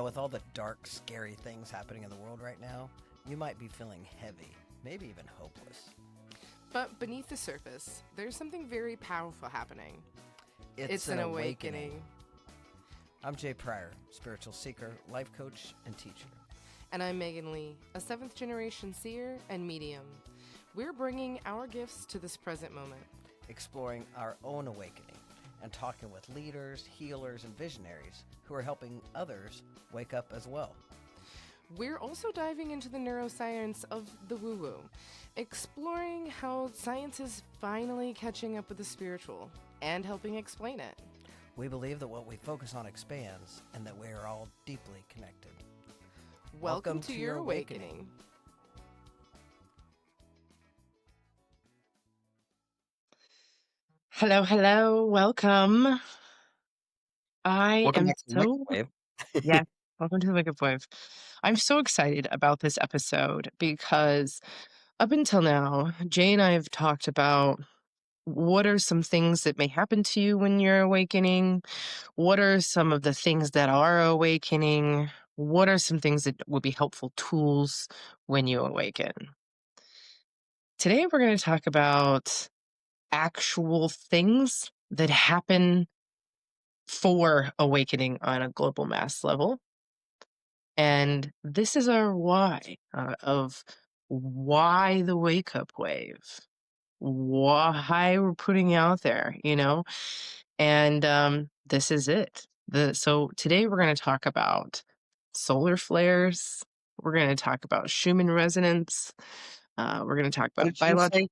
With all the dark, scary things happening in the world right now, you might be feeling heavy, maybe even hopeless. But beneath the surface, there's something very powerful happening. It's an awakening. I'm Jay Pryor, spiritual seeker, life coach, and teacher. And I'm Megan Lee, a 7th generation seer and medium. We're bringing our gifts to this present moment, exploring our own awakening and talking with leaders, healers, and visionaries who are helping others wake up as well. We're also diving into the neuroscience of the woo-woo, exploring how science is finally catching up with the spiritual and helping explain it. We believe that what we focus on expands and that we are all deeply connected. Welcome to your awakening. Hello, welcome. Welcome back to the so microwave. yes, welcome to the microwave. I'm so excited about this episode because up until now, Jay and I have talked about what are some things that may happen to you when you're awakening? What are some of the things that are awakening? What are some things that would be helpful tools when you awaken? Today, we're going to talk about actual things that happen for awakening on a global mass level. And this is our why of why the wake up wave, why we're putting out there, and this is it. So today we're going to talk about solar flares. We're going to talk about Schumann resonance. We're going to talk about biology.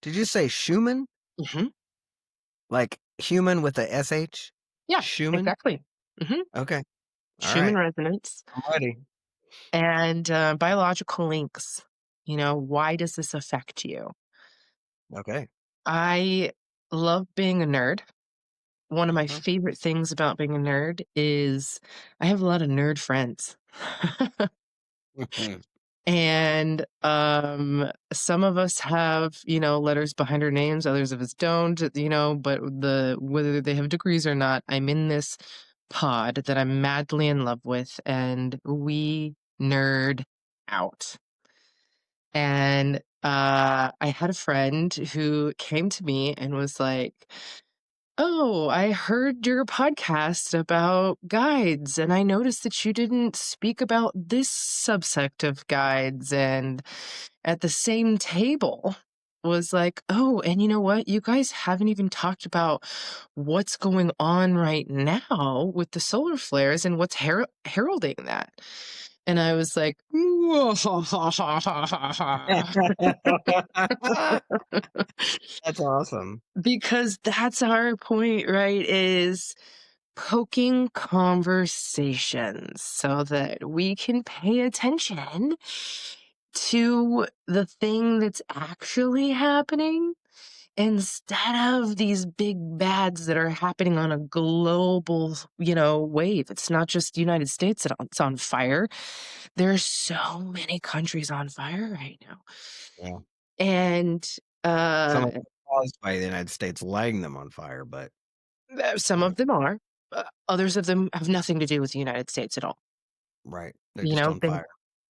Did you say Schumann? Mm-hmm. Like human with a SH? Yeah, Schumann? exactly. Mm-hmm. Okay. Schumann right. resonance. I'm ready. And biological links. Why does this affect you? Okay. I love being a nerd. One of my Mhm. favorite things about being a nerd is I have a lot of nerd friends. And some of us have, letters behind our names, others of us don't, but whether they have degrees or not, I'm in this pod that I'm madly in love with, and we nerd out. And I had a friend who came to me and was like, "Oh, I heard your podcast about guides, and I noticed that you didn't speak about this subsect of guides." And at the same table was like, "Oh, and you know what? You guys haven't even talked about what's going on right now with the solar flares and what's heralding that." And I was like, That's awesome. because that's our point, right? Is poking conversations so that we can pay attention to the thing that's actually happening instead of these big bads that are happening on a global, wave. It's not just the United States that's on fire. There's so many countries on fire right now. Yeah. And Some of it caused by the United States lighting them on fire, but some of them are. Others of them have nothing to do with the United States at all. right. They're just on fire.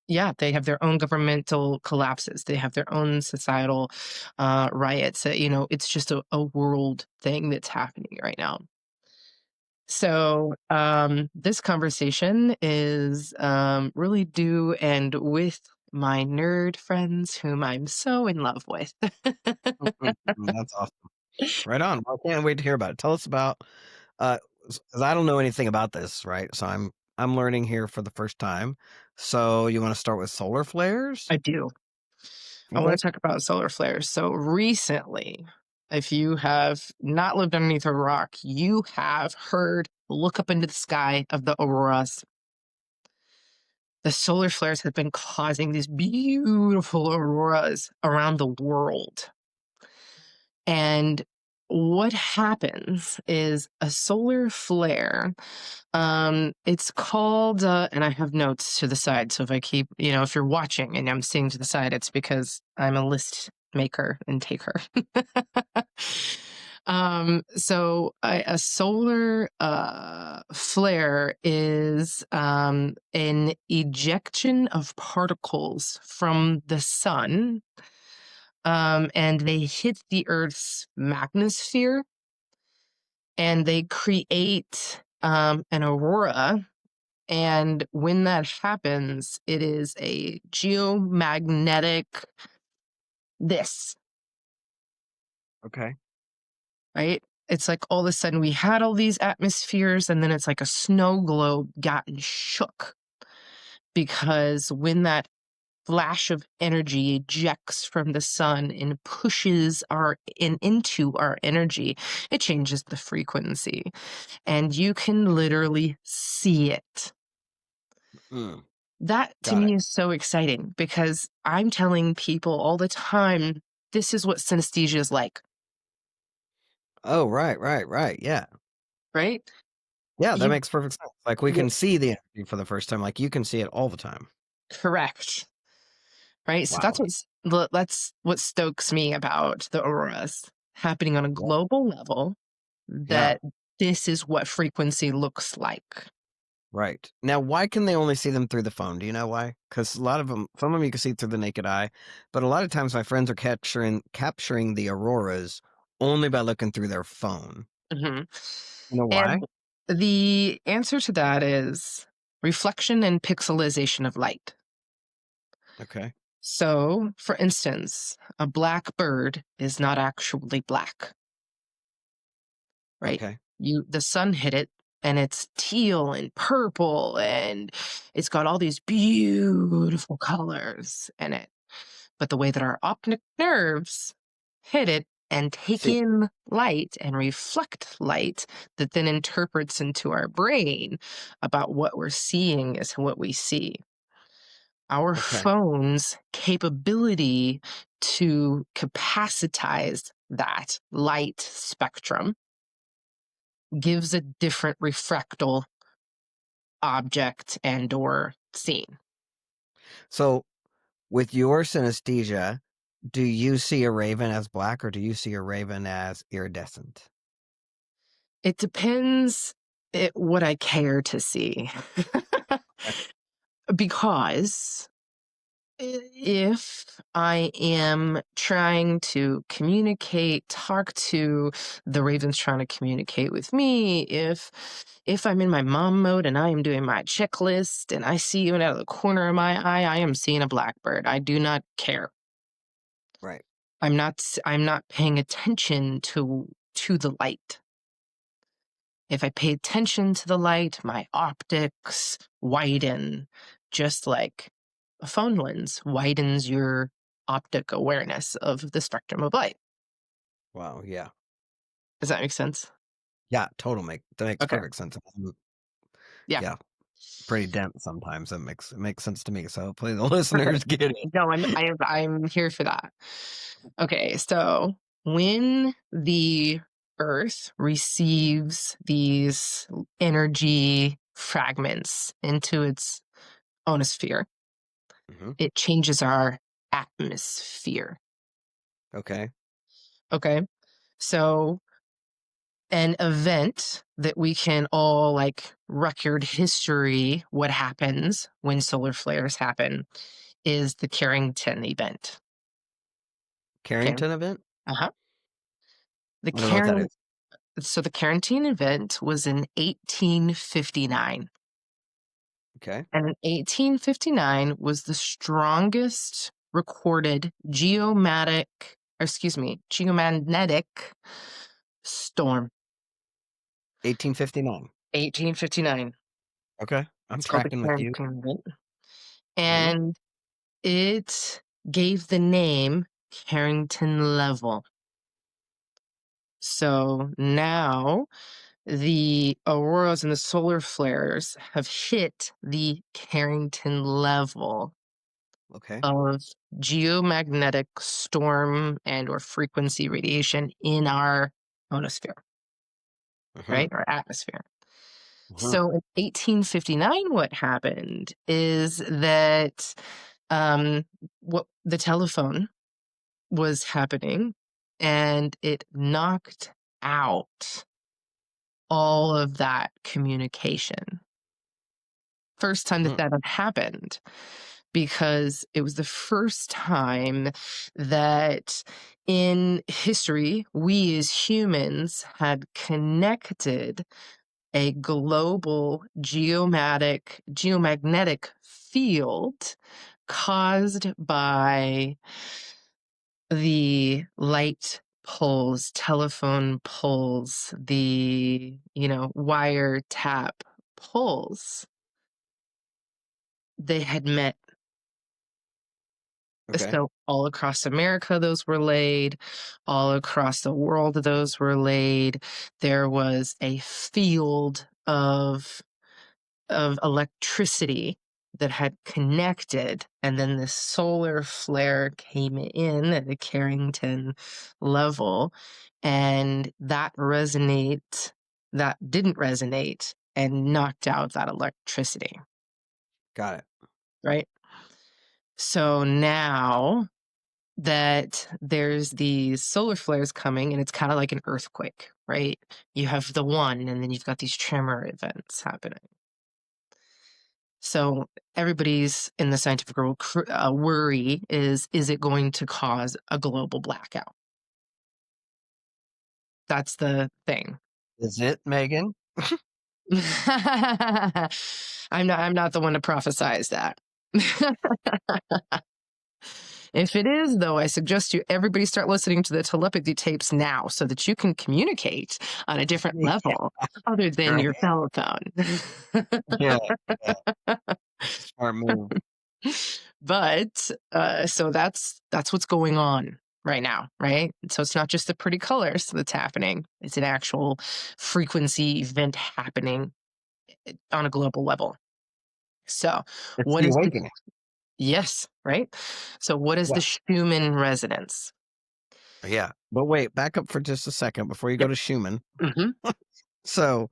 Yeah, they have their own governmental collapses. They have their own societal riots. It's just a world thing that's happening right now. So this conversation is really due and with my nerd friends whom I'm so in love with. That's awesome. Right on. Well, I can't wait to hear about it. Tell us about, because I don't know anything about this, right? So I'm learning here for the first time. So you want to start with solar flares? I do. I want to talk about solar flares. So recently, if you have not lived underneath a rock, you have heard look up into the sky of the auroras. The solar flares have been causing these beautiful auroras around the world. And what happens is a solar flare, it's called, and I have notes to the side. So if you're watching and I'm seeing to the side, it's because I'm a list maker and taker. So a solar flare is an ejection of particles from the sun, and they hit the Earth's magnetosphere, and they create an aurora. And when that happens, it is a geomagnetic this, Okay. right? It's like all of a sudden we had all these atmospheres, and then it's like a snow globe gotten shook because when that flash of energy ejects from the sun and pushes into our energy, it changes the frequency, and you can literally see it. Mm, That to got it. me is so exciting because I'm telling people all the time, this is what synesthesia is like, Oh, right, right, right. Yeah. right? Yeah, that You, makes perfect sense. Like, we you can see the energy for the first time, like, you can see it all the time. correct, right? So Wow. that's what stokes me about the auroras happening on a Yeah. global level. Yeah, That this is what frequency looks like. right. Now, why can they only see them through the phone? Do you know why? Because a lot of them, some of them you can see through the naked eye, but a lot of times my friends are capturing the auroras only by looking through their phone. Mhm. You know And why? the answer to that is reflection and pixelization of light. Okay. So, for instance, a black bird is not actually black, right? Okay. The sun hit it and it's teal and purple and it's got all these beautiful colors in it. But the way that our optic nerves hit it and take See. in light and reflect light that then interprets into our brain about what we're seeing is what we see. Our Okay. phone's capability to capacitize that light spectrum gives a different refractal object and or scene. So, with your synesthesia, do you see a raven as black or do you see a raven as iridescent? It depends what I care to see. Okay. Because if I am trying to communicate, talk to the ravens trying to communicate with me, if I'm in my mom mode and I am doing my checklist and I see you out of the corner of my eye, I am seeing a blackbird. I do not care. Right. I'm not paying attention to the light. If I pay attention to the light, my optics widen, just like a phone lens widens your optic awareness of the spectrum of light. Wow. Yeah. Does that make sense? Yeah. That makes Okay. perfect sense. Yeah. Yeah. Pretty dense sometimes. It makes sense to me. So hopefully the listeners Perfect. get it. No, I'm here for that. Okay, so when the Earth receives these energy fragments into its ionosphere, Hmm. it changes our atmosphere. Okay. Okay. So, an event that we can all like record history, what happens when solar flares happen, is the Carrington event. Okay. Carrington event? Uh huh. The I don't know what that Carrington. is. So the Carrington event was in 1859. Okay. And in 1859 was the strongest recorded geomagnetic storm. 1859. 1859. Okay. I'm It's called the tracking with you. Carrington event. Mhm. And it gave the name Carrington level. So now the auroras and the solar flares have hit the Carrington level Okay. of geomagnetic storm and or frequency radiation in our ionosphere, Mhm. right? Our atmosphere. Mhm. So in 1859, what happened is that what the telephone was happening and it knocked out all of that communication. First time that Mhm. that had happened, because it was the first time that in history we as humans had connected a global geomagnetic field caused by the light poles, telephone poles, the, wire tap poles. They had met. Okay. So all across America, those were laid. All across the world, those were laid. There was a field of electricity that had connected, and then this solar flare came in at the Carrington level, and that didn't resonate and knocked out that electricity, Got it. right? So now that there's these solar flares coming, and it's kind of like an earthquake, right? You have the one, and then you've got these tremor events happening. So everybody's in the scientific world worry is it going to cause a global blackout? That's the thing. Is it, Megan? I'm not the one to prophesize that. If it is, though, I suggest you everybody start listening to the telepathy tapes now so that you can communicate on a different Yeah, level other than right. your telephone. Yeah, yeah. Smart move. But so that's what's going on right now, right? So it's not just the pretty colors that's happening; it's an actual frequency event happening on a global level. So, It's what the is the awakening. yes, right? So, what is the Yeah. Schumann resonance? Yeah. But wait, back up for just a second before you go Yep. to Schumann. Hmm. So,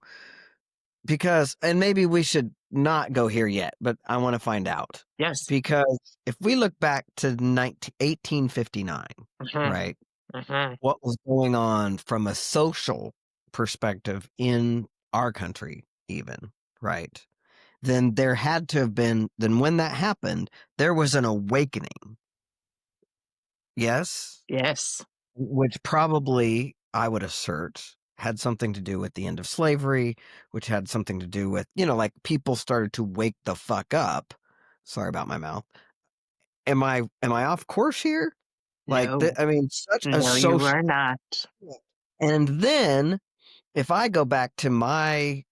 because, and maybe we should not go here yet, but I want to find out. Yes. Because if we look back to 1859, Hmm. right, Hmm. what was going on from a social perspective in our country, even, right? Then there had to have been, then when that happened, there was an awakening. Yes? Yes. Which probably, I would assert, had something to do with the end of slavery, which had something to do with, like people started to wake the fuck up. Sorry about my mouth. Am I off course here? Like, No. I mean, such a No, you social. are not. And then if I go back to my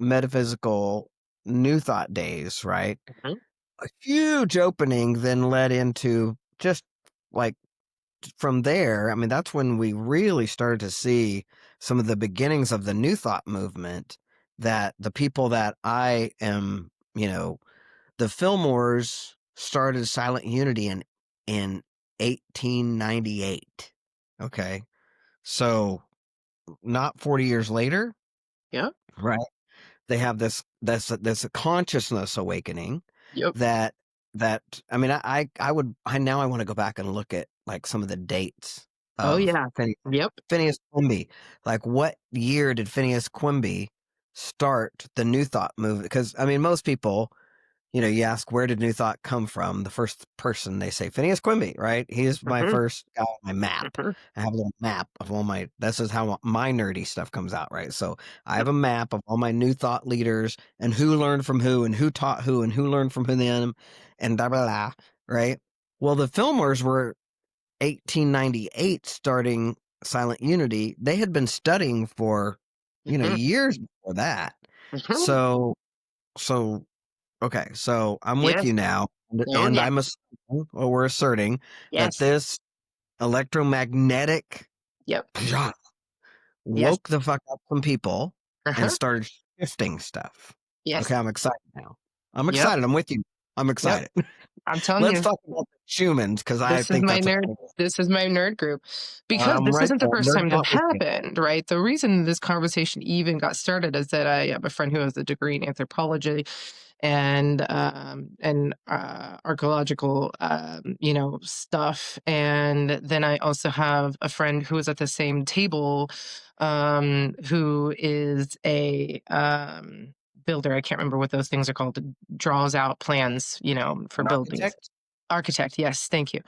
metaphysical New Thought days, right? Mhm. A huge opening then led into just like from there. I mean, that's when we really started to see some of the beginnings of the New Thought movement. That the people that I am, the Fillmores started Silent Unity in 1898. Okay, so not 40 years later, Yeah. right? They have this consciousness awakening Yep. that that I mean I now I want to go back and look at like some of the dates Oh of yeah. Yep. Phineas Quimby. Like what year did Phineas Quimby start the New Thought movement? Because I mean most people, you ask where did New Thought come from? The first person they say Phineas Quimby, right? He's my Hmm. first guy on my map. Hmm. I have a little map of all my. This is how my nerdy stuff comes out, right? So I have a map of all my New Thought leaders and who learned from who and who taught who and who learned from who them and blah blah blah, right? Well, the Fillmores were 1898 starting Silent Unity. They had been studying for Hmm. years before that. Hmm. So so Okay, so I'm with Yes. you now, and Oh yeah. we're asserting that Yes. this electromagnetic Yep. shock Yes. woke the fuck up some people and Uh-huh. started shifting stuff. Okay, Yes. I'm excited now. I'm Yep. excited. I'm with you. I'm Yep. excited. I'm telling Let's you, talk about the Schumans because I this is think my that's a nerd. This is my nerd group, because I'm this right isn't the there. first Nerd time that thought with you. happened, right? The reason this conversation even got started is that I have a friend who has a degree in anthropology, and archaeological stuff. And then I also have a friend who is at the same table, who is a builder. I can't remember what those things are called. Draws out plans, for An buildings. architect? Architect, yes, thank you.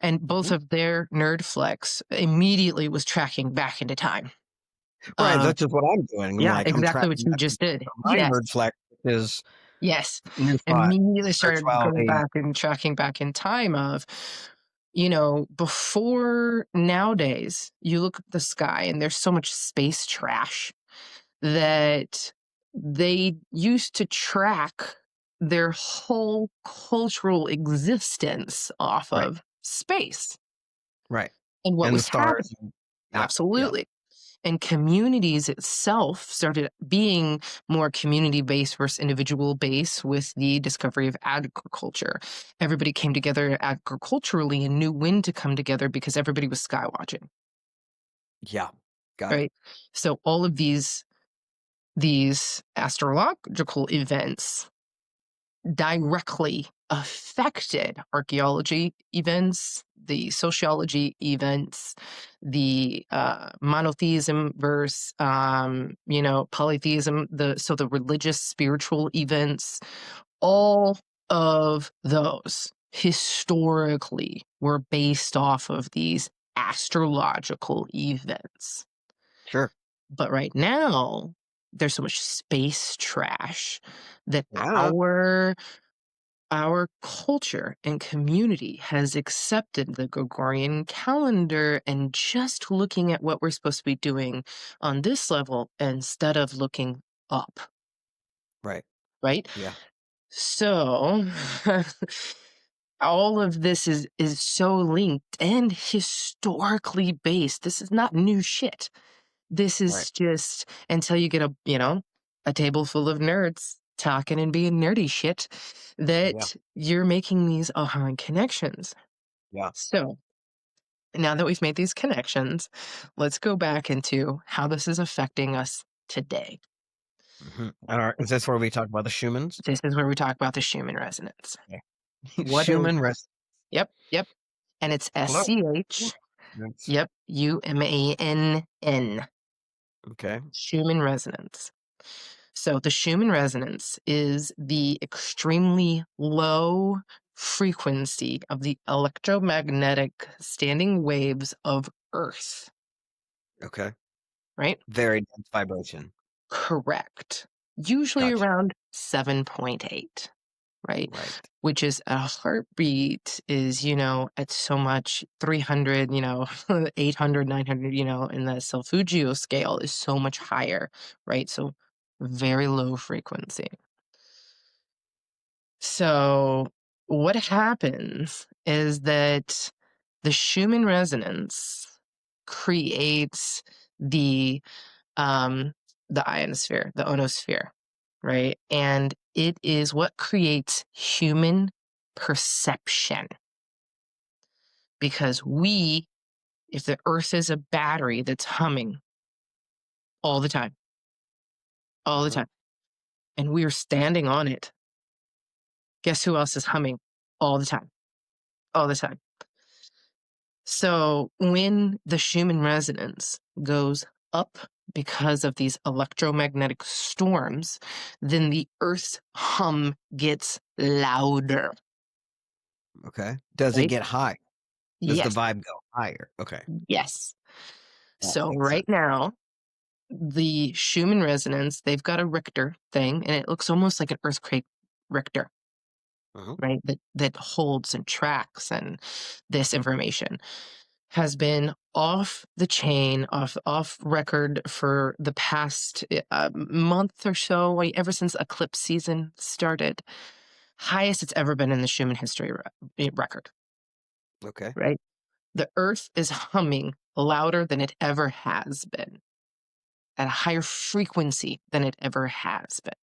And both Mhm. of their nerd flex immediately was tracking back into time. Right, Um, that's just what I'm doing. I'm yeah, like, I'm exactly what tracking you back just did. for my Yes, nerd flex is yes. new thought, Immediately started going spirituality. back and tracking back in time of, before nowadays, you look at the sky and there's so much space trash that they used to track their whole cultural existence off Right, of space right. and what And the was happening. stars and yeah, yeah, Absolutely. And communities itself started being more community based versus individual based with the discovery of agriculture. Everybody came together agriculturally and knew when to come together because everybody was sky watching, yeah. Got it. right? So all of these astrological events directly affected archaeology events, the sociology events, the monotheism versus polytheism, the religious spiritual events, all of those historically were based off of these astrological events. Sure. But right now, there's so much space trash that Yeah, our culture and community has accepted the Gregorian calendar and just looking at what we're supposed to be doing on this level instead of looking up, right. right? Yeah, So all of this is so linked and historically based. This is not new shit. This right. is just until you get a table full of nerds talking and being nerdy shit Yeah, that you're making these aha connections. yeah. So now that we've made these connections, let's go back into how this is affecting us today. Mhm. Is this where we talk about the Schumans? This is where we talk about the Schumann resonance. Yeah. What is Schumann rest Yep, yep. And it's hello? SCH. That's Yep, UMANN. okay, Schumann resonance. So the Schumann resonance is the extremely low frequency of the electromagnetic standing waves of Earth, okay. right? Very dense vibration. Correct. Usually Gotcha. around 7.8, right? Right. Which is a heartbeat is, at so much 300, 800, 900, and the Solfeggio scale is so much higher, right? So very low frequency. So, what happens is that the Schumann resonance creates um, the ionosphere, the onosphere, right? And it is what creates human perception because if the Earth is a battery that's humming all the time, all the Mhm. time, and we are standing on it, guess who else is humming all the time, all the time? So when the Schumann resonance goes up because of these electromagnetic storms, then the Earth's hum gets louder, Okay. Does it right? get high? Does the Yes, vibe go higher? Okay. yes. That So makes sense. right now, the Schumann resonance, they've got a Richter thing, and it looks almost like an earthquake Richter, Mhm. right? That holds and tracks and this information. Has been off the chain, off record for the past month or so, like, ever since eclipse season started. Highest it's ever been in the Schumann history record, Okay. right? The Earth is humming louder than it ever has been, at a higher frequency than it ever has been.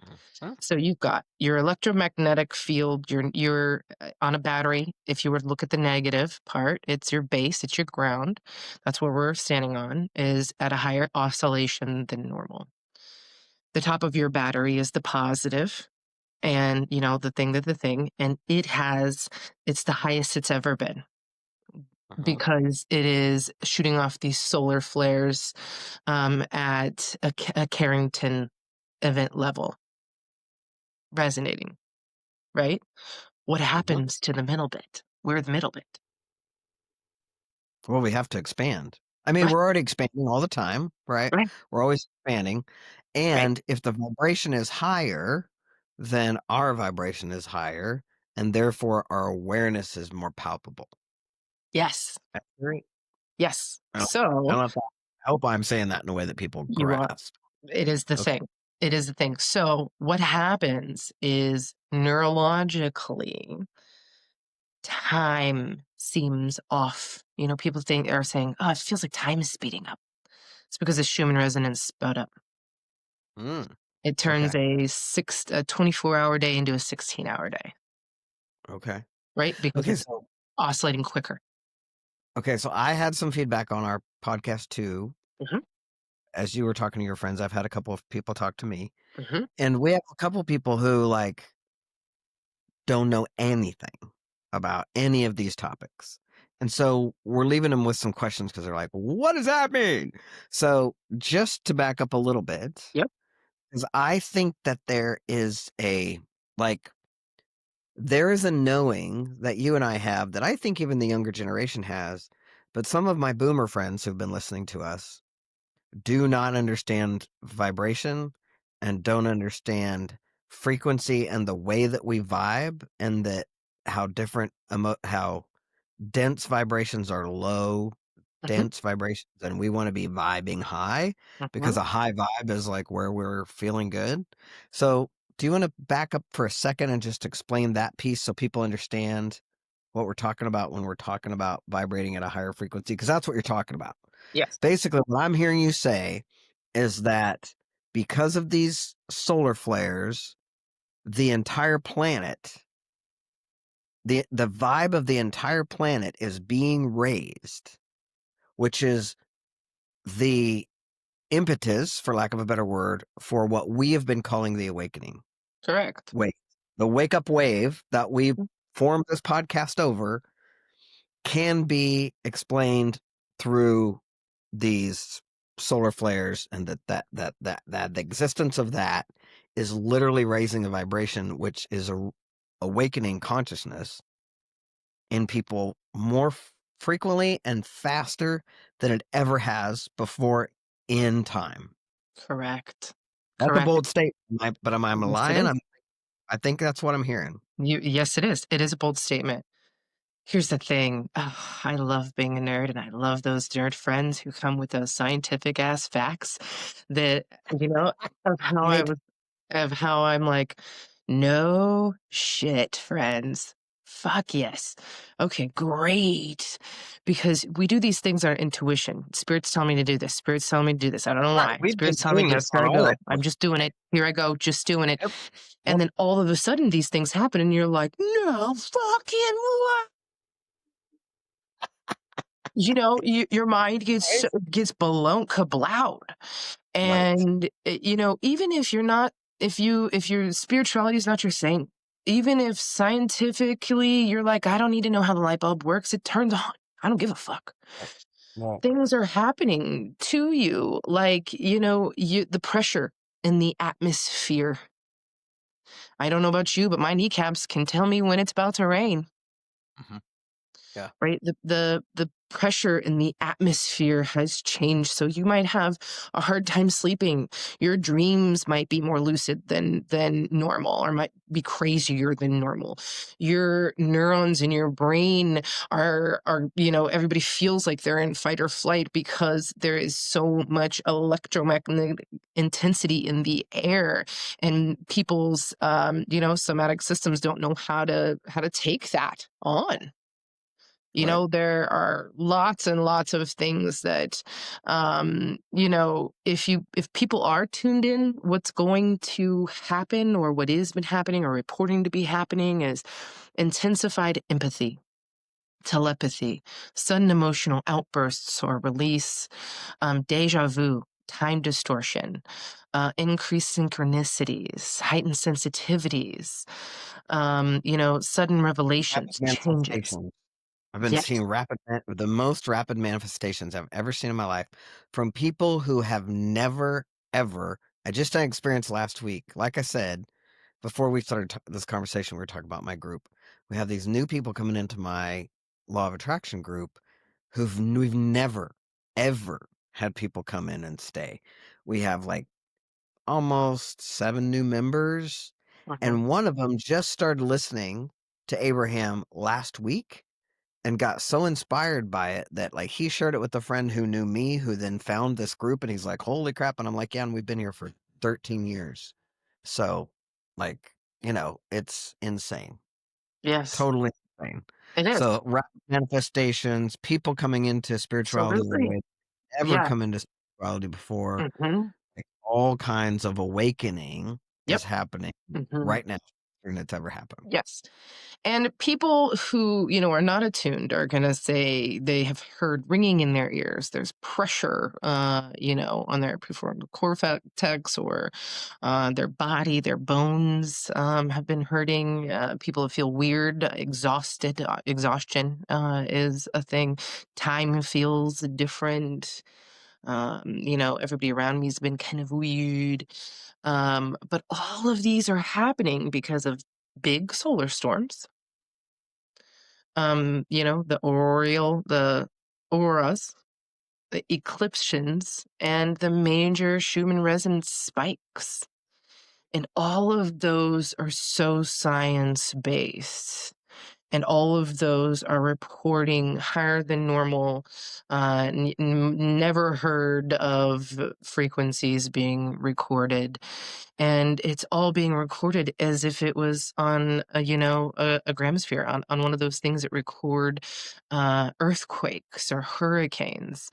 Mhm. So you've got your electromagnetic field, you're on a battery. If you were to look at the negative part, it's your base, it's your ground. That's where we're standing on, is at a higher oscillation than normal. The top of your battery is the positive. and, the thing, and it's the highest it's ever been Uh-huh. because it is shooting off these solar flares, at a Carrington event level, resonating, right? What Uh-huh. happens to the middle bit? We're the middle bit. Well, we have to expand. I mean, Right, we're already expanding all the time, right? right, We're always expanding. right. And if the vibration is higher, then our vibration is higher, and therefore our awareness is more palpable. Yes, Accurate? yes. I don't, I So don't know if I hope I'm saying that in a way that people you are grasp. it is the Okay. thing. It is the thing. So what happens is neurologically, time seems off. People are saying, "Oh, it feels like time is speeding up." It's because the Schumann resonance sped up. Mm, It okay. turns a 24-hour day into a 16-hour day, Okay. right? Because Okay. it's So, oscillating quicker. I had some feedback on our podcast too. Mhm, As you were talking to your friends, I've had a couple of people talk to me, mhm. and we have a couple people who like don't know anything about any of these topics. And so we're leaving them with some questions because they're like, what does that mean? So just to back up a little bit, Yep, because I think that like, there is a knowing that you and I have that I think even the younger generation has, but some of my boomer friends who've been listening to us do not understand vibration and don't understand frequency and the way that we vibe and that how different how dense vibrations are low mhm, dense vibrations and we want to be vibing high because mhm. a high vibe is like where we're feeling good. So do you want to back up for a second and just explain that piece so people understand what we're talking about when we're talking about vibrating at a higher frequency? Because that's what you're talking about. Yes, Basically, what I'm hearing you say is that because of these solar flares, the entire planet, the vibe of the entire planet is being raised, which is the impetus, for lack of a better word, for what we have been calling the awakening correct. wave. The wake up wave that we've Mm, formed this podcast over can be explained through these solar flares and that the existence of that is literally raising a vibration which is awakening consciousness in people more frequently and faster than it ever has before in time. correct. That's a Correct. bold statement, but am I Yes, it lying? is. I think that's what I'm hearing. Yes, it is. It is a bold statement. Here's the thing. I love being a nerd, and I love those nerd friends who come with those scientific ass facts that, of how I Right. was of how I'm like, "No shit, friends. Fuck yes. Okay, great." Because we do these things on intuition. Spirits tell me to do this. Spirits tell me to do this. I don't know Right. why. We've been Spirits tell me doing go. this Here on I our go. I'm episode. just doing it. Here I go. Just doing it. Yep. And Yep. then all of a sudden these things happen and you're like, "No fucking what?" Your mind Right. gets blown kablowed. Right. And, even if you're not if your spirituality is not your thing, even if scientifically you're like, "I don't need to know how the light bulb works, it turns on. I don't give a fuck." Right. Things are happening to you, like, the pressure in the atmosphere. I don't know about you, but my kneecaps can tell me when it's about to rain. Mhm. Yeah. Right? The pressure in the atmosphere has changed, so you might have a hard time sleeping. Your dreams might be more lucid than normal or might be crazier than normal. Your neurons in your brain everybody feels like they're in fight or flight because there is so much electromagnetic intensity in the air, and people's, somatic systems don't know how to take that on. Right. There are lots and lots of things that, if people are tuned in, what's going to happen or what has been happening or reporting to be happening is intensified empathy, telepathy, sudden emotional outbursts or release, deja vu. time distortion, increased synchronicities, heightened sensitivities, sudden Rapid revelations, changes. manifestations. I've been Yes. seeing the most rapid manifestations I've ever seen in my life from people who have never, ever I just had an experience last week. Like I said, before we started this conversation, we were talking about my group. We have these new people coming into my law of attraction group we've never, ever had people come in and stay. We have like almost 7 new members, Mhm. and one of them just started listening to Abraham last week and got so inspired by it that, like, he shared it with a friend who knew me, who then found this group, and he's like, "Holy crap," and I'm like, "Yeah, and we've been here for 13 years." So, like, it's insane. Yes, Totally insane. it is. So, rapid manifestations, people coming into spirituality in a Absolutely. way they never Yeah. come into spirituality before. Mhm. Like, all kinds of awakening Yep. is happening Mhm. right now, and it's ever happened. Yes. And people who, are not attuned are going to say they have heard ringing in their ears. There's pressure, on their prefrontal cortex or their body, their bones have been hurting. People feel weird, exhausted. Exhaustion is a thing. Time feels different. Everybody around me has been kind of weird. But all of these are happening because of big solar storms, the auroras, the eclipsions, and the major Schumann resonance spikes. And all of those are so science based. And all of those are reporting higher than normal, never heard of frequencies being recorded, and it's all being recorded as if it was on a gramosphere, on one of those things that record earthquakes or hurricanes.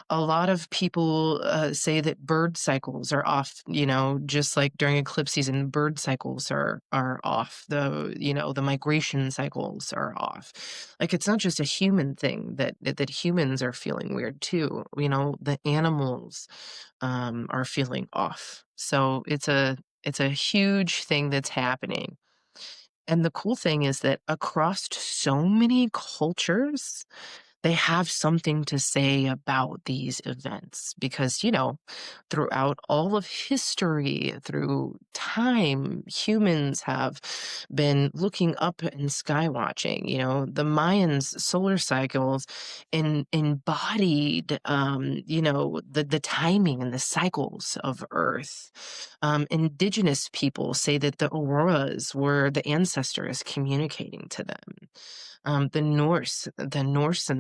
A lot of people say that bird cycles are off, just like during eclipse season, bird cycles are off. The migration cycles are off. Like, it's not just a human thing that humans are feeling weird too. The animals are feeling off. So it's a huge thing that's happening. And the cool thing is that across so many cultures, they have something to say about these events because, throughout all of history, through time, humans have been looking up and sky watching. The Mayans' solar cycles embodied, the timing and the cycles of Earth. Indigenous people say that the auroras were the ancestors communicating to them. The Norse and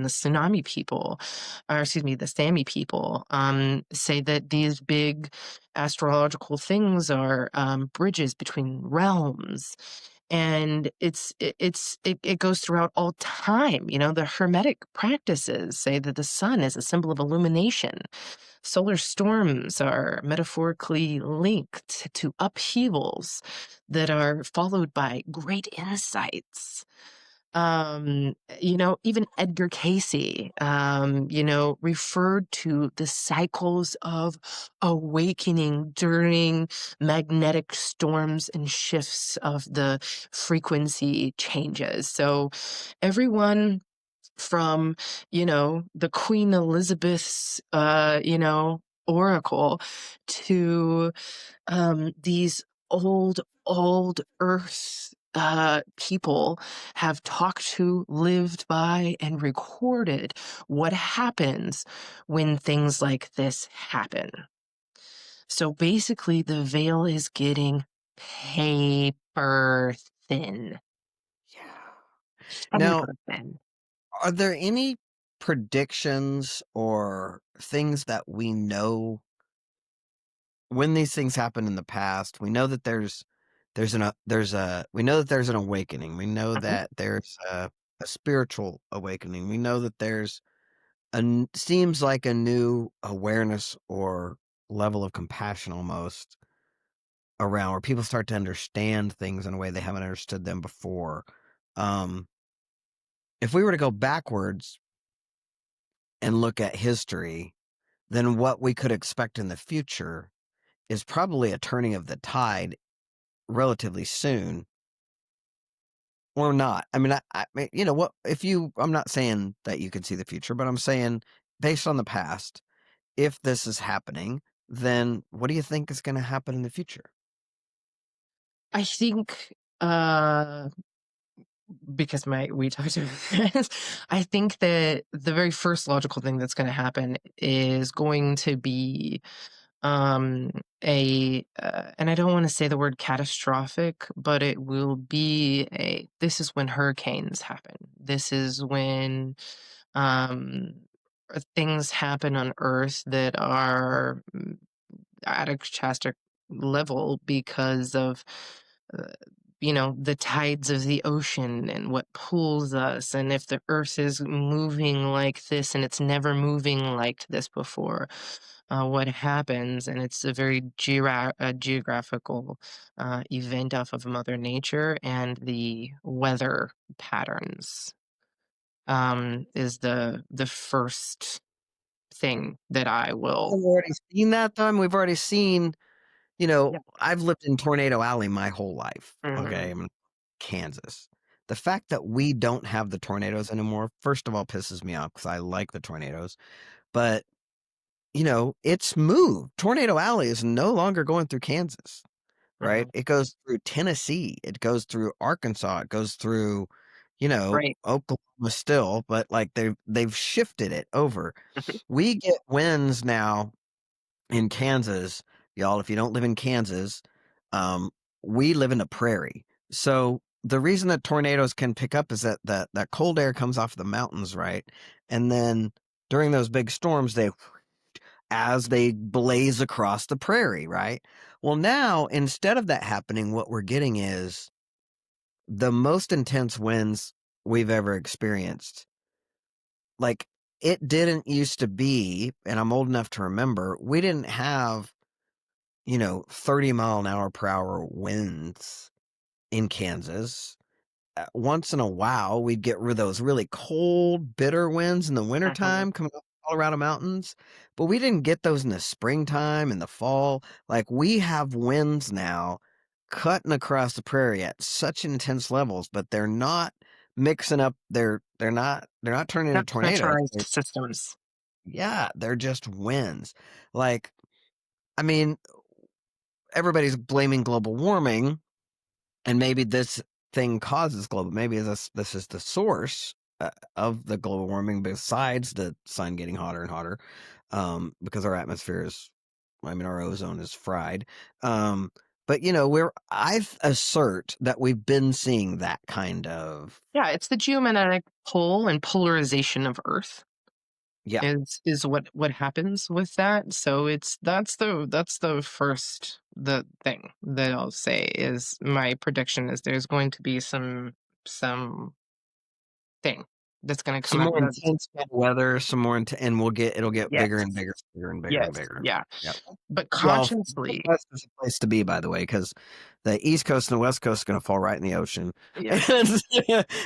the tsunami people, or excuse me, the Sami people, say that these big astrological things are bridges between realms. And it goes throughout all time. The Hermetic practices say that the sun is a symbol of illumination. Solar storms are metaphorically linked to upheavals that are followed by great insights. Even Edgar Casey, referred to the cycles of awakening during magnetic storms and shifts of the frequency changes. So everyone from, the Queen Elizabeth's, oracle to these old Earth people have talked to, lived by, and recorded what happens when things like this happen. So basically, the veil is getting paper thin. Yeah. Now, Paper thin. are there any predictions or things that we know when these things happen in the past? We know that we know that there's an awakening. We know Mhm. that there's a spiritual awakening. We know that there's seems like a new awareness or level of compassion almost around where people start to understand things in a way they haven't understood them before. Um, if we were to go backwards and look at history, then what we could expect in the future is probably a turning of the tide relatively soon or not. I mean, you know what? If you, I'm not saying that you can see the future, but I'm saying based on the past, if this is happening, then what do you think is going to happen in the future? I think, uh because my we talked about this, I think that the very first logical thing that's gonna happen is going to be, um, and I don't wanna say the word catastrophic, but it will be a this is when hurricanes happen. This is when, um, things happen on Earth that are, at a catastrophic level because of, uh, the tides of the ocean and what pulls us. And if the earth is moving like this and it's never moving like this before, what happens? And it's a very geographical event off of Mother Nature, and the weather patterns is the first thing that I will. We've already seen that though. I mean, we've already seen, Yeah. I've lived in Tornado Alley my whole life. Mhm. Okay. I'm in Kansas. The fact that we don't have the tornadoes anymore, first of all, pisses me off because I like the tornadoes. But, it's moved. Tornado Alley is no longer going through Kansas, right? Mhm. It goes through Tennessee. It goes through Arkansas. It goes through, Right. Oklahoma still, but like they've shifted it over. Mhm. We get winds now in Kansas, y'all. If you don't live in Kansas, um, we live in a prairie. So the reason that tornadoes can pick up is that cold air comes off the mountains, right? And then during those big storms, as they blaze across the prairie, right? Well, now instead of that happening, what we're getting is the most intense winds we've ever experienced. Like, it didn't used to be, and I'm old enough to remember, we didn't have 30-mile-an-hour per hour winds in Kansas. Once in a while, we'd get those really cold, bitter winds in the Mhm. wintertime coming up the Colorado mountains, but we didn't get those in the springtime and the fall. Like, we have winds now cutting across the prairie at such intense levels, but they're not mixing up. They're not turning into Not tornadoes. pressurized systems. Yeah, they're just winds. Like, I mean, everybody's blaming global warming, and maybe this thing causes global. Maybe this is the source of the global warming, besides the sun getting hotter and hotter, because our atmosphere is, I mean, our ozone is fried. Um, but I assert that we've been seeing that kind of, Yeah, it's the geomagnetic pull and polarization of Earth yeah. is what happens with that. So that's the first the thing that I'll say is my prediction is there's going to be some thing that's going to come Some out. more intense bad weather, some more and it'll get bigger and Yes, bigger, bigger and bigger and yes, bigger. yeah. Yep. But Y'all, consciously, Midwest is a place to be, by the way, because the East Coast and the West Coast are going to fall right in the ocean. yeah, And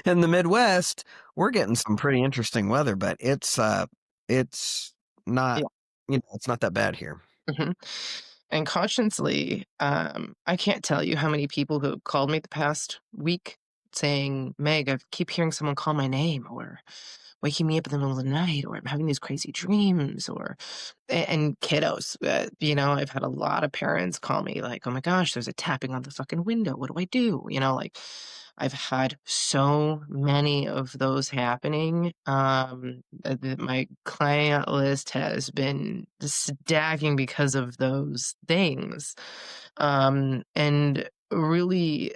in the Midwest, we're getting some pretty interesting weather, but it's not, yeah. it's not that bad here. Mhm. And consciously, I can't tell you how many people who called me the past week saying, "Meg, I keep hearing someone call my name," or waking me up in the middle of the night, or I'm having these crazy dreams, or and kiddos. I've had a lot of parents call me like, "Oh my gosh, there's a tapping on the fucking window. What do I do?" Like I've had so many of those happening. That my client list has been stacking because of those things. And really,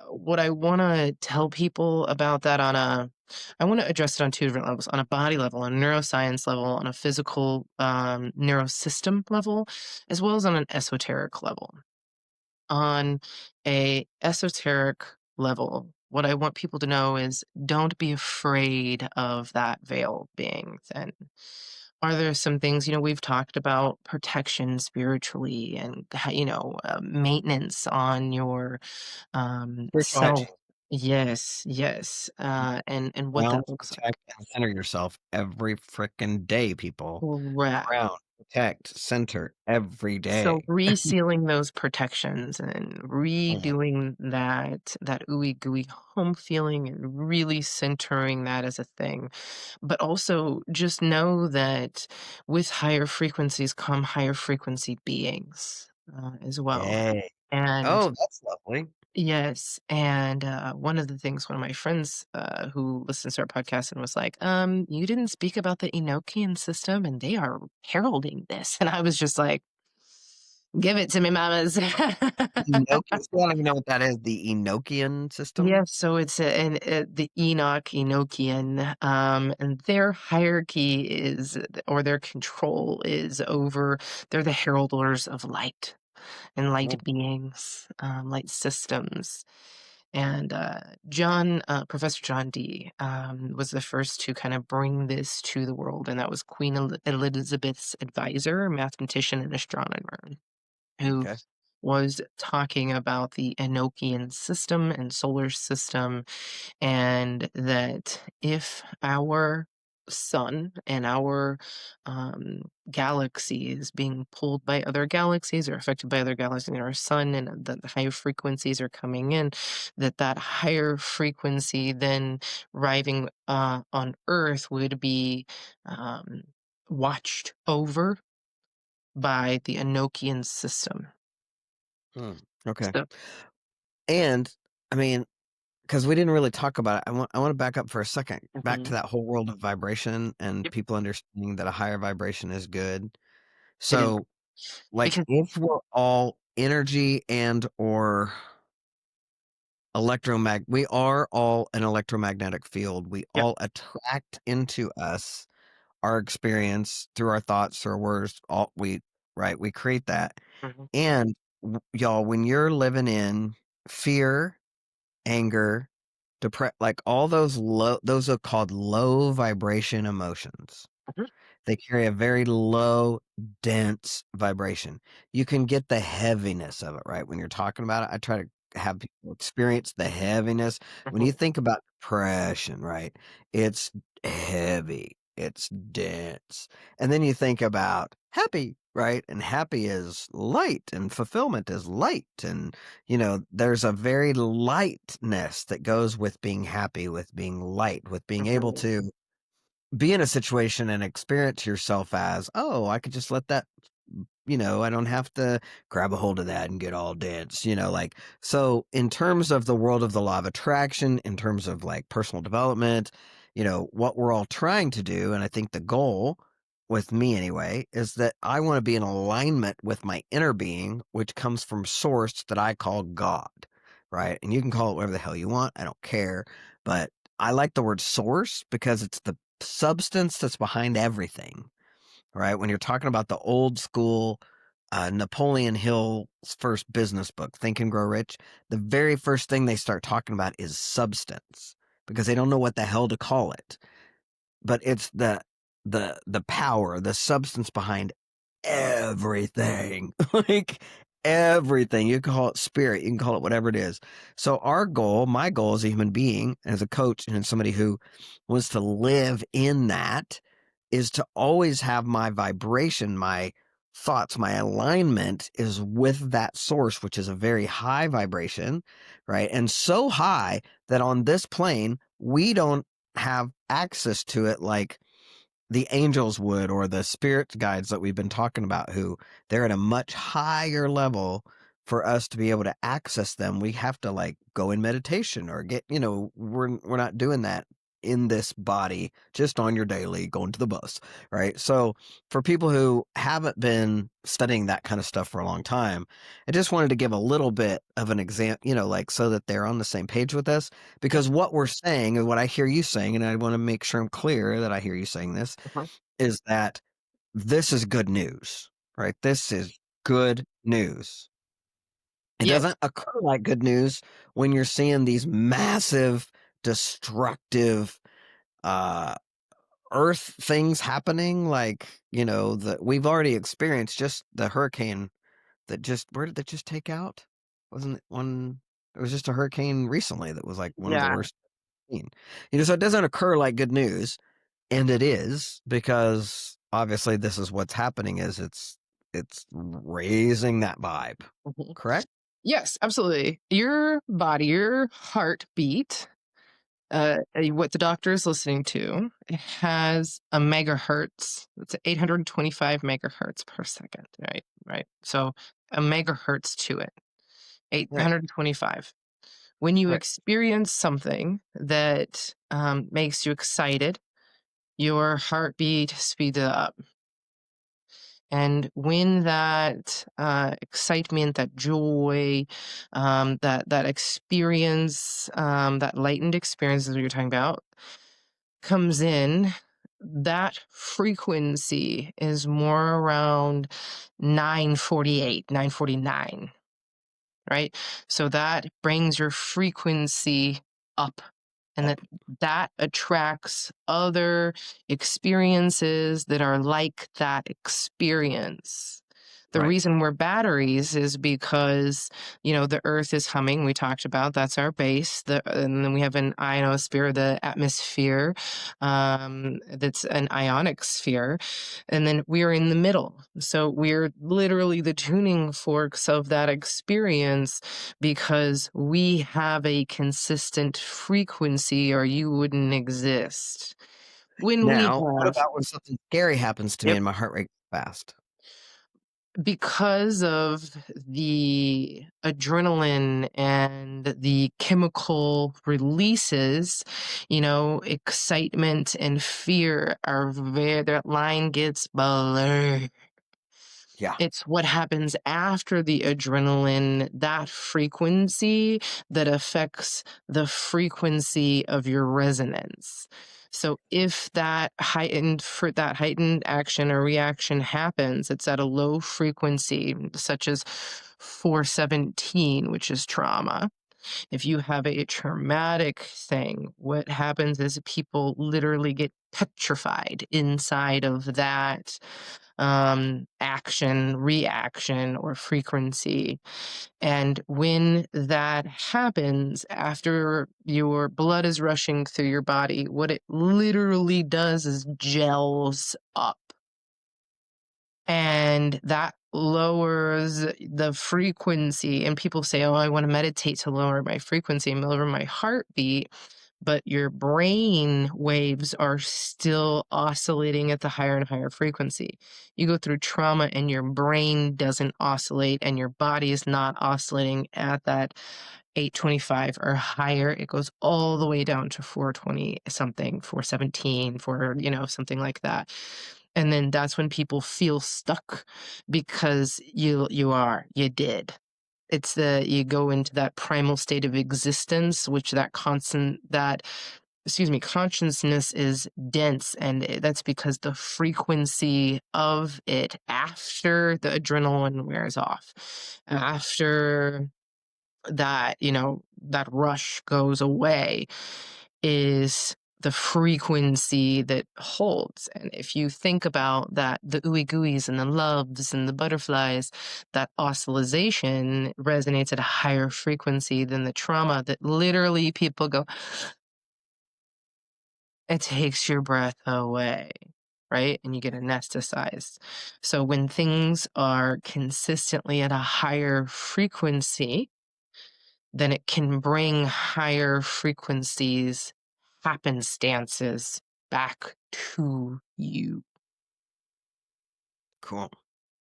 what I want to tell people about that I want to address it on two different levels: on a body level, on a neuroscience level, on a physical neurosystem level, as well as on an esoteric level. On a esoteric level, what I want people to know is don't be afraid of that veil being thin. Are there some things, we've talked about protection spiritually and, maintenance on your Spiritual self. hygiene. Yes, yes. And what Ground, that looks like. protect, and center yourself every freaking day, people. Correct. Ground. protect, center every So day. resealing those protections and Mhm. redoing that ooey gooey home feeling and really centering that as a thing. But also just know that with higher frequencies come higher frequency beings as well. Yay. And Oh, that's lovely. yes, and one of the things one of my friends who listens to our podcast and was like, you didn't speak about the Enochian system and they are heralding this. And I was just like, give it to me, mamas. Enochian, I don't even know what that is, the Enochian system? Yes, so it's the Enochian, and their hierarchy is, or their control is over, they're the heralders of light and light Oh, beings, light systems. And Professor John Dee, was the first to kind of bring this to the world, and that was Queen Elizabeth's advisor, mathematician, and astronomer who okay. was talking about the Enochian system and solar system, and that if our sun and our galaxy is being pulled by other galaxies or affected by other galaxies in our sun, and the higher frequencies are coming in, that higher frequency then arriving on Earth would be um, watched over by the Enochian system. Hmm, okay. So And, I mean, because we didn't really talk about it, I wanna back up for a second, back to mhm. that whole world of vibration and Yep, people understanding that a higher vibration is good. it is So, like, because if we're all energy and or we are all an electromagnetic field. We yep, all attract into us our experience through our thoughts, through our words, all we create that. mhm, And y'all, when you're living in fear, anger, like all those are called low vibration emotions. mhm, They carry a very low, dense vibration. You can get the heaviness of it, right? When you're talking about it, I try to have people experience the heaviness. When you mhm, think about depression, right? It's heavy, it's dense. And then you think about happy, right? And happy is light and fulfillment is light. And, there's a very lightness that goes with being happy, with being light, with being able mhm, to be in a situation and experience yourself as, "Oh, I could just let that I don't have to grab a hold of that and get all dense," like so in terms of the world of the law of attraction, in terms of like personal development, what we're all trying to do, and I think the goal with me anyway, is that I want to be in alignment with my inner being, which comes from source that I call God, right? And you can call it whatever the hell you want. I don't care. But I like the word source because it's the substance that's behind everything, right? When you're talking about the old school Napoleon Hill's first business book, Think and Grow Rich, the very first thing they start talking about is substance because they don't know what the hell to call it. But it's the power, the substance behind everything. Like everything. You can call it spirit, you can call it whatever it is. So our goal, my goal as a human being, as a coach and as somebody who wants to live in that is to always have my vibration, my thoughts, my alignment is with that source, which is a very high vibration, right? And so high that on this plane, we don't have access to it like the angels would or the spirit guides that we've been talking about who they're at a much higher level for us to be able to access them. We have to like go in meditation or we're not doing that in this body just on your daily going to the bus, right? So for people who haven't been studying that kind of stuff for a long time, I just wanted to give a little bit of an example, like so that they're on the same page with us, yep, because what we're saying and what I hear you saying, and I want to make sure I'm clear that I hear you saying this, mhm. is that this is good news, right? This is good news. It Yes, doesn't occur like good news when you're seeing these massive, destructive, uh, earth things happening. Like, that we've already experienced just the hurricane where did that just take out? Wasn't it one? It was just a hurricane recently that was like one of the yeah, worst seen. So it doesn't occur like good news, and it is because obviously this is what's happening is it's raising that vibe, Mhm. correct? Yes, absolutely. Your body, your heartbeat, what the doctor is listening to, it has a megahertz. It's 825 megahertz per second, right? Right. So a megahertz to it, Right, 825. When you right. experience something that makes you excited, your heartbeat speeds up. And when that excitement, that joy, that experience, that lightened experience is what you're talking about, comes in, that frequency is more around 948, 949, right? So that brings your frequency up, and Up. that attracts other experiences that are like that experience. The Right. reason we're batteries is because, the earth is humming. We talked about that's our base. And then we have an ionosphere, the atmosphere, that's an ionic sphere. And then we're in the middle. So we're literally the tuning forks of that experience because we have a consistent frequency or you wouldn't exist. When we Now, what have, about when something scary happens to me yep, and my heart rate goes fast? because of the adrenaline and the chemical releases, excitement and fear are very, that line gets blurred. Yeah, It's what happens after the adrenaline, that frequency that affects the frequency of your resonance. So if that heightened action or reaction happens, it's at a low frequency, such as 417, which is trauma. If you have a traumatic thing, what happens is people literally get petrified inside of that action, reaction, or frequency. And when that happens, after your blood is rushing through your body, what it literally does is gels up. And that lowers the frequency. And people say, oh, I want to meditate to lower my frequency and lower my heartbeat, but your brain waves are still oscillating at the higher and higher frequency. You go through trauma and your brain doesn't oscillate and your body is not oscillating at that 825 or higher. It goes all the way down to 420 something, 417, something like that. And then that's when people feel stuck because you did. It's the you go into that primal state of existence, which that constant that excuse me, consciousness is dense, and that's because the frequency of it after the adrenaline wears off, after that rush goes away, is the frequency that holds. And if you think about that, the ooey gooeys and the loves and the butterflies, that oscillation resonates at a higher frequency than the trauma that literally people go, it takes your breath away, right? And you get anesthetized. So when things are consistently at a higher frequency, then it can bring higher frequencies, happenstances back to you. cool.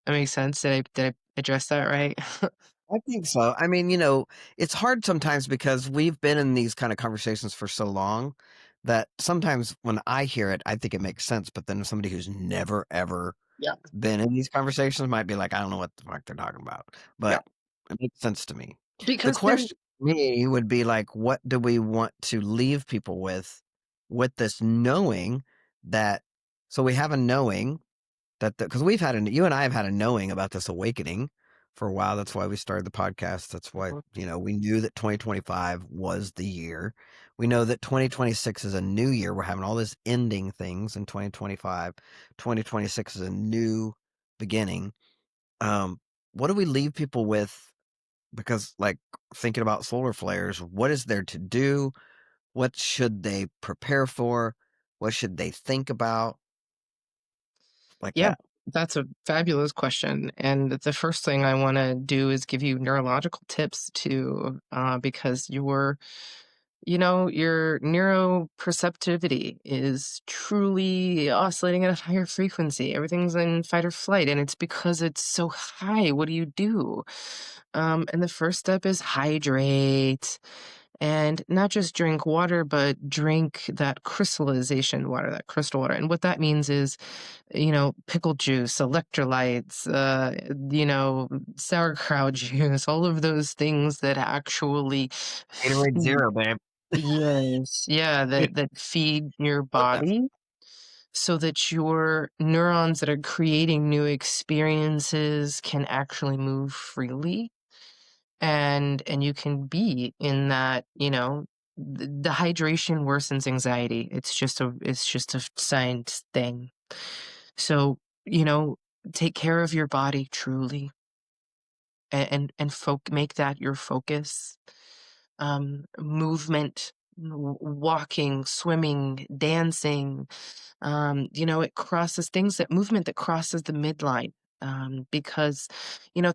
That makes sense? Did I address that right? I think so. I mean, it's hard sometimes because we've been in these kind of conversations for so long that sometimes when I hear it, I think it makes sense. But then somebody who's never, ever Yeah. been in these conversations might be like, I don't know what the fuck they're talking about. Yeah. But it makes sense to me. The Because there question for me would be like, what do we want to leave people with this knowing that, so we have a knowing that because you and I have had a knowing about this awakening for a while. That's why we started the podcast. That's why, we knew that 2025 was the year. We know that 2026 is a new year. We're having all this ending things in 2025. 2026 is a new beginning. Um, what do we leave people with? Because, like, thinking about solar flares, what is there to do? What should they prepare for? What should they think about? like Yeah, that? that's a fabulous question. And the first thing I want to do is give you neurological tips to, because your neuroperceptivity is truly oscillating at a higher frequency. Everything's in fight or flight, and it's because it's so high. What do you do? And the first step is hydrate. And not just drink water, but drink that crystallization water, that crystal water. And what that means is, pickle juice, electrolytes, sauerkraut juice, all of those things that actually Gatorade Zero, babe. yes, yeah, that feed your Love that. body so that your neurons that are creating new experiences can actually move freely and you can be in that, the hydration worsens anxiety. It's just a science thing. So, you know, take care of your body truly and make that your focus. Movement, walking, swimming, dancing, it crosses things that movement that crosses the midline. Because,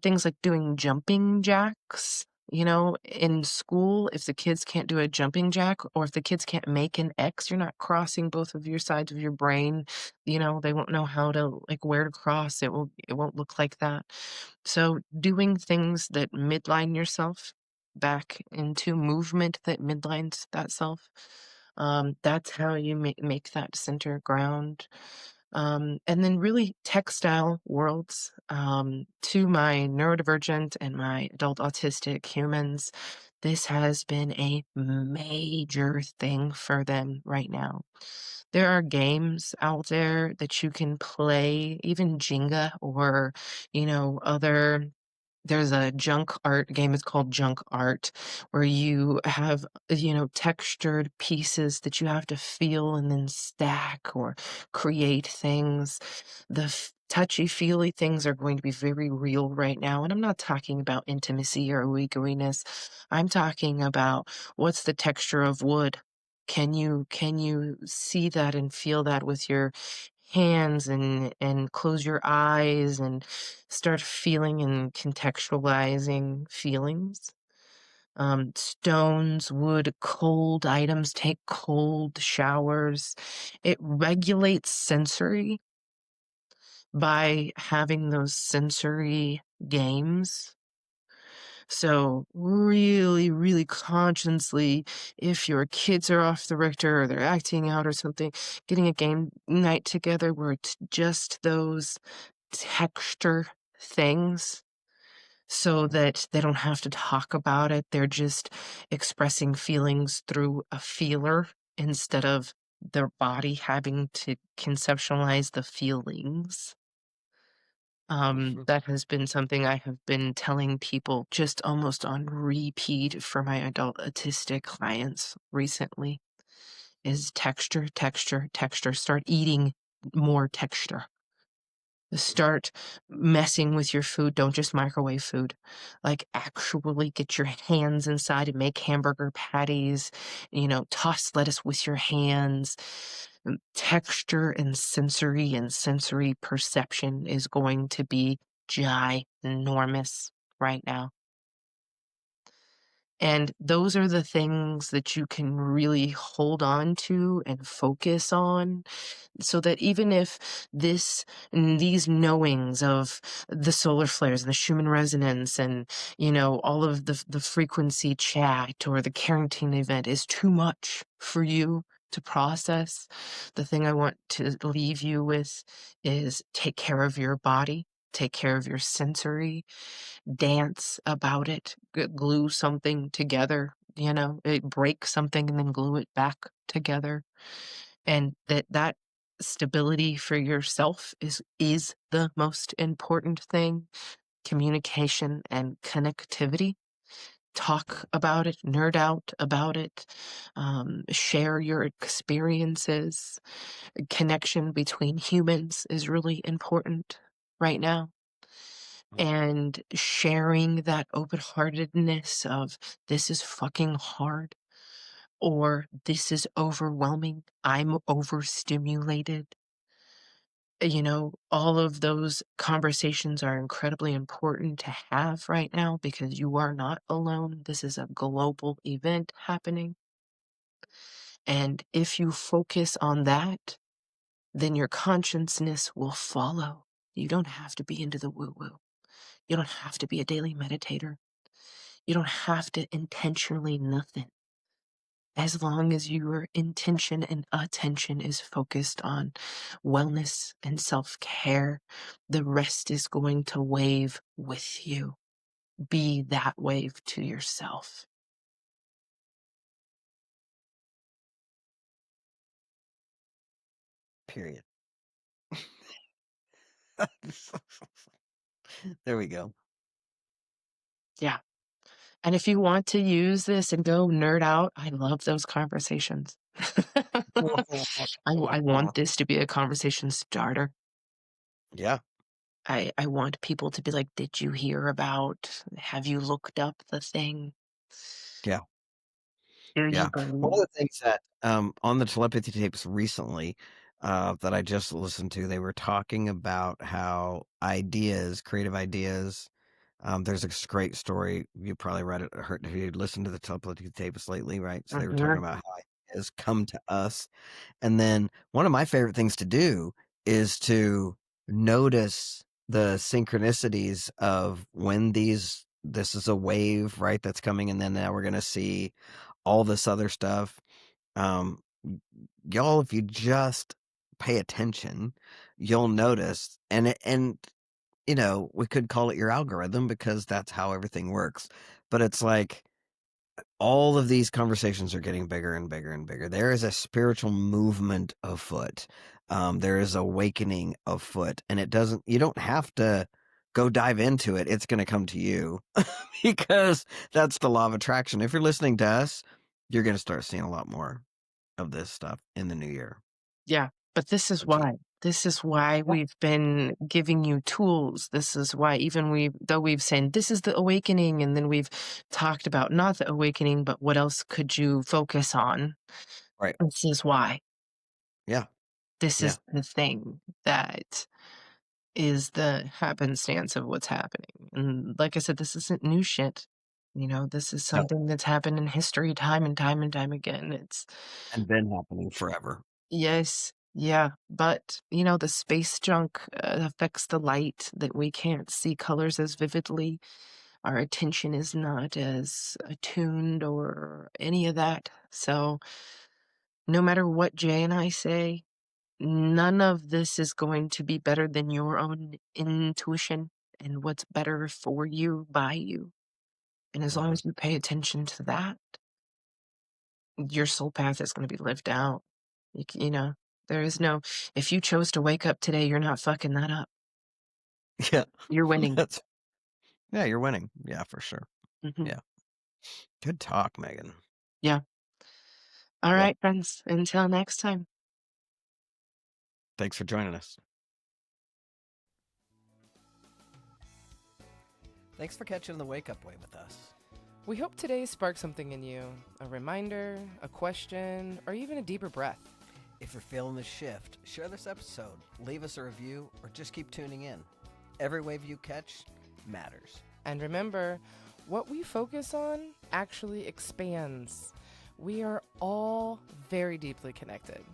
things like doing jumping jacks, in school, if the kids can't do a jumping jack or if the kids can't make an X, you're not crossing both of your sides of your brain. They won't know how to like where to cross. It won't look like that. So doing things that midline yourself back into movement that midlines that self, that's how you make that center ground. And then really textile worlds, to my neurodivergent and my adult autistic humans, this has been a major thing for them right now. There are games out there that you can play, even Jenga or, other there's a junk art game, it's called Junk Art, where you have, textured pieces that you have to feel and then stack or create things. The touchy-feely things are going to be very real right now, and I'm not talking about intimacy or ooey I'm talking about what's the texture of wood? Can you see that and feel that with your hands and close your eyes and start feeling and contextualizing feelings. Stones, wood, cold items, take cold showers. It regulates sensory by having those sensory games. So really, really consciously, if your kids are off the Richter or they're acting out or something, getting a game night together where it's just those texture things so that they don't have to talk about it. They're just expressing feelings through a feeler instead of their body having to conceptualize the feelings. Mhm. That has been something I have been telling people just almost on repeat for my adult autistic clients recently is texture, texture, texture. Start eating more texture. Start messing with your food. Don't just microwave food. Like, actually get your hands inside and make hamburger patties, toss lettuce with your hands. Texture and sensory perception is going to be ginormous right now. And those are the things that you can really hold on to and focus on so that even if these knowings of the solar flares and the Schumann resonance and, all of the frequency chat or the Carrington event is too much for you to process, the thing I want to leave you with is take care of your body, take care of your sensory, dance about it, glue something together, break something and then glue it back together. And that stability for yourself is the most important thing. Communication and connectivity. Talk about it, nerd out about it, share your experiences. Connection between humans is really important right now, Mm. and sharing that open-heartedness of this is fucking hard or this is overwhelming. I'm overstimulated. All of those conversations are incredibly important to have right now because you are not alone. This is a global event happening. And if you focus on that, then your consciousness will follow. You don't have to be into the woo woo. You don't have to be a daily meditator. You don't have to intentionally nothing. As long as your intention and attention is focused on wellness and self care, the rest is going to wave with you. Be that wave to yourself. Period. There we go. Yeah. And if you want to use this and go nerd out, I love those conversations. I want this to be a conversation starter. Yeah, I want people to be like, did you hear about? Have you looked up the thing? yeah. Here you Yeah. One of go. the things that, on the telepathy tapes recently, that I just listened to, they were talking about how ideas, creative ideas, there's a great story. You probably read it or heard if you listened to the telepathy tapes lately, right? So they were talking Mhm. about how ideas come to us. And then one of my favorite things to do is to notice the synchronicities of when this is a wave, right? That's coming. And then now we're going to see all this other stuff. Um, y'all, if you just pay attention, you'll notice. We could call it your algorithm because that's how everything works. But it's like all of these conversations are getting bigger and bigger and bigger. There is a spiritual movement afoot. There is awakening afoot, and you don't have to go dive into it. It's going to come to you because that's the law of attraction. If you're listening to us, you're going to start seeing a lot more of this stuff in the new year. Yeah, but this is So keep, why. This is why yeah, we've been giving you tools. This is why even though we've said this is the awakening, and then we've talked about not the awakening, but what else could you focus on? right. This is why. Yeah, This yeah, is the thing that is the happenstance of what's happening. And like I said, this isn't new shit. This is no, something that's happened in history time and time and time again. It's and been happening forever. yes, yeah, but the space junk affects the light that we can't see colors as vividly. Our attention is not as attuned or any of that. So, no matter what Jay and I say, none of this is going to be better than your own intuition and what's better for you by you. And as long Mhm. as you pay attention to that, your soul path is going to be lived out. There is no, if you chose to wake up today, you're not fucking that up. Yeah, You're winning. that's yeah, you're winning. Yeah, for sure. Hmm. Yeah, good talk, Megan. Yeah. All Yeah, right, friends. Until next time. thanks for joining us. Thanks for catching the wake up wave with us. We hope today sparked something in you, a reminder, a question, or even a deeper breath. If you're feeling the shift, share this episode, leave us a review, or just keep tuning in. Every wave you catch matters. And remember, what we focus on actually expands. We are all very deeply connected.